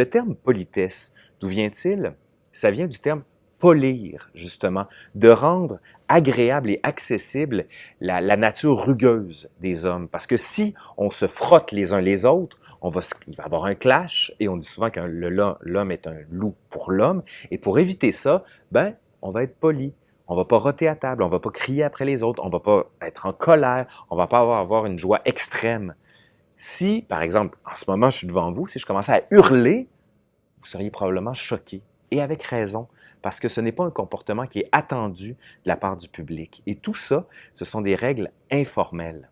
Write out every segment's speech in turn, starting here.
Le terme politesse, d'où vient-il? Ça vient du terme polir, justement, de rendre agréable et accessible la nature rugueuse des hommes. Parce que si on se frotte les uns les autres, il va y avoir un clash, et on dit souvent que l'homme est un loup pour l'homme, et pour éviter ça, ben, on va être poli. On va pas roter à table, on va pas crier après les autres, on va pas être en colère, on va pas avoir une joie extrême. Si, par exemple, en ce moment, je suis devant vous, si je commençais à hurler, vous seriez probablement choqué. Et avec raison, parce que ce n'est pas un comportement qui est attendu de la part du public. Et tout ça, ce sont des règles informelles.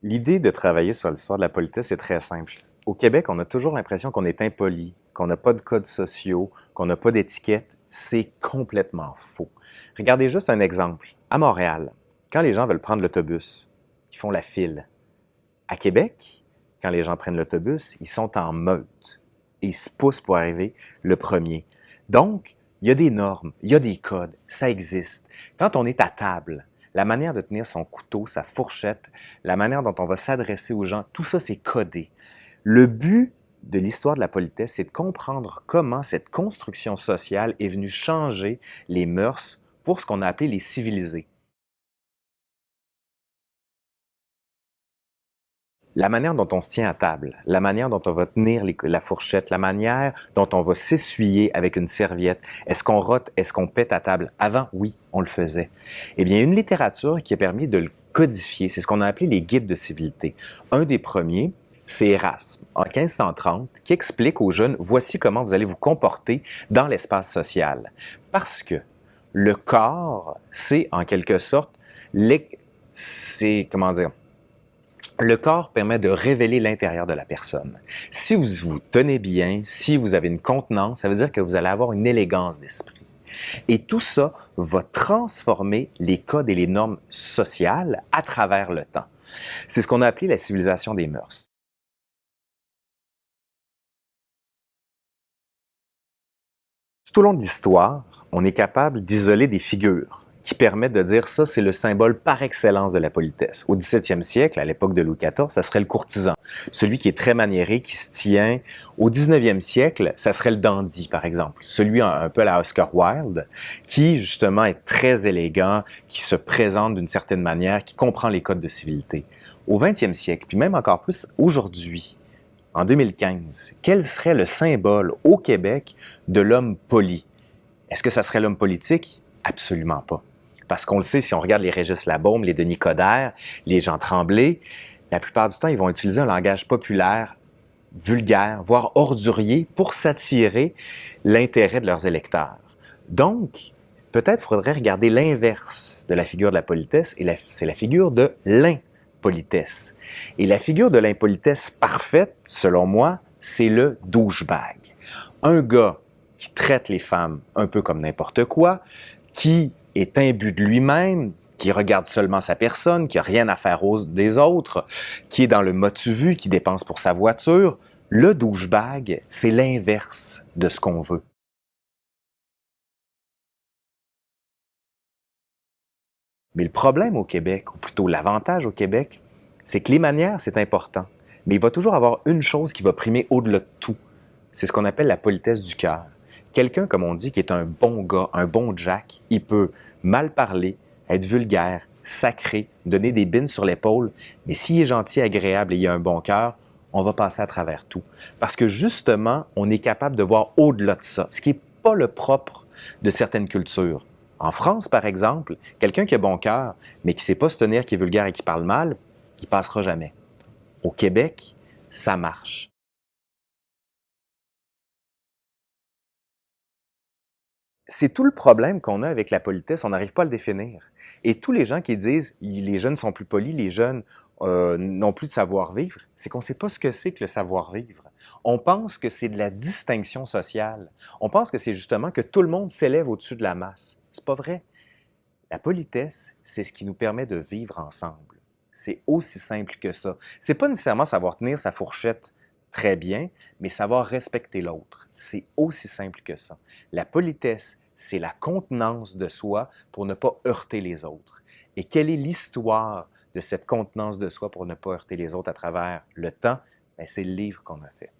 L'idée de travailler sur l'histoire de la politesse est très simple. Au Québec, on a toujours l'impression qu'on est impoli, qu'on n'a pas de codes sociaux, qu'on n'a pas d'étiquette. C'est complètement faux. Regardez juste un exemple. À Montréal, quand les gens veulent prendre l'autobus, ils font la file. À Québec, quand les gens prennent l'autobus, ils sont en meute et ils se poussent pour arriver le premier. Donc, il y a des normes, il y a des codes, ça existe. Quand on est à table, la manière de tenir son couteau, sa fourchette, la manière dont on va s'adresser aux gens, tout ça, c'est codé. Le but de l'histoire de la politesse, c'est de comprendre comment cette construction sociale est venue changer les mœurs pour ce qu'on a appelé les civilisés. La manière dont on se tient à table, la manière dont on va tenir la fourchette, la manière dont on va s'essuyer avec une serviette. Est-ce qu'on rote? Est-ce qu'on pète à table? Avant, oui, on le faisait. Eh bien, une littérature qui a permis de le codifier, c'est ce qu'on a appelé les guides de civilité. Un des premiers, c'est Erasme, en 1530, qui explique aux jeunes, voici comment vous allez vous comporter dans l'espace social. Parce que le corps, c'est en quelque sorte, comment dire, le corps permet de révéler l'intérieur de la personne. Si vous vous tenez bien, si vous avez une contenance, ça veut dire que vous allez avoir une élégance d'esprit. Et tout ça va transformer les codes et les normes sociales à travers le temps. C'est ce qu'on a appelé la civilisation des mœurs. Tout au long de l'histoire, on est capable d'isoler des figures qui permettent de dire ça, c'est le symbole par excellence de la politesse. Au 17e siècle, à l'époque de Louis XIV, ça serait le courtisan, celui qui est très maniéré, qui se tient. Au 19e siècle, ça serait le dandy, par exemple, celui un peu à la Oscar Wilde, qui justement est très élégant, qui se présente d'une certaine manière, qui comprend les codes de civilité. Au 20e siècle, puis même encore plus aujourd'hui, en 2015, quel serait le symbole au Québec de l'homme poli? Est-ce que ça serait l'homme politique? Absolument pas. Parce qu'on le sait, si on regarde les Régis Labaume, les Denis Coderre, les Jean Tremblay, la plupart du temps, ils vont utiliser un langage populaire, vulgaire, voire ordurier, pour s'attirer l'intérêt de leurs électeurs. Donc, peut-être faudrait regarder l'inverse de la figure de la politesse, et c'est la figure de l'impolitesse. Et la figure de l'impolitesse parfaite, selon moi, c'est le douchebag. Un gars qui traite les femmes un peu comme n'importe quoi, qui est imbu de lui-même, qui regarde seulement sa personne, qui n'a rien à faire des autres, qui est dans le m'as-tu vu, qui dépense pour sa voiture. Le douchebag, c'est l'inverse de ce qu'on veut. Mais le problème au Québec, ou plutôt l'avantage au Québec, c'est que les manières, c'est important. Mais il va toujours avoir une chose qui va primer au-delà de tout. C'est ce qu'on appelle la politesse du cœur. Quelqu'un, comme on dit, qui est un bon gars, un bon Jack, il peut mal parler, être vulgaire, sacré, donner des bines sur l'épaule, mais s'il est gentil, agréable et il a un bon cœur, on va passer à travers tout. Parce que justement, on est capable de voir au-delà de ça, ce qui n'est pas le propre de certaines cultures. En France, par exemple, quelqu'un qui a bon cœur, mais qui ne sait pas se tenir, qui est vulgaire et qui parle mal, il passera jamais. Au Québec, ça marche. C'est tout le problème qu'on a avec la politesse, on n'arrive pas à le définir. Et tous les gens qui disent « les jeunes sont plus polis, les jeunes n'ont plus de savoir-vivre », c'est qu'on ne sait pas ce que c'est que le savoir-vivre. On pense que c'est de la distinction sociale. On pense que c'est justement que tout le monde s'élève au-dessus de la masse. C'est pas vrai. La politesse, c'est ce qui nous permet de vivre ensemble. C'est aussi simple que ça. C'est pas nécessairement savoir tenir sa fourchette très bien, mais savoir respecter l'autre. C'est aussi simple que ça. La politesse, c'est la contenance de soi pour ne pas heurter les autres. Et quelle est l'histoire de cette contenance de soi pour ne pas heurter les autres à travers le temps, ben, c'est le livre qu'on a fait.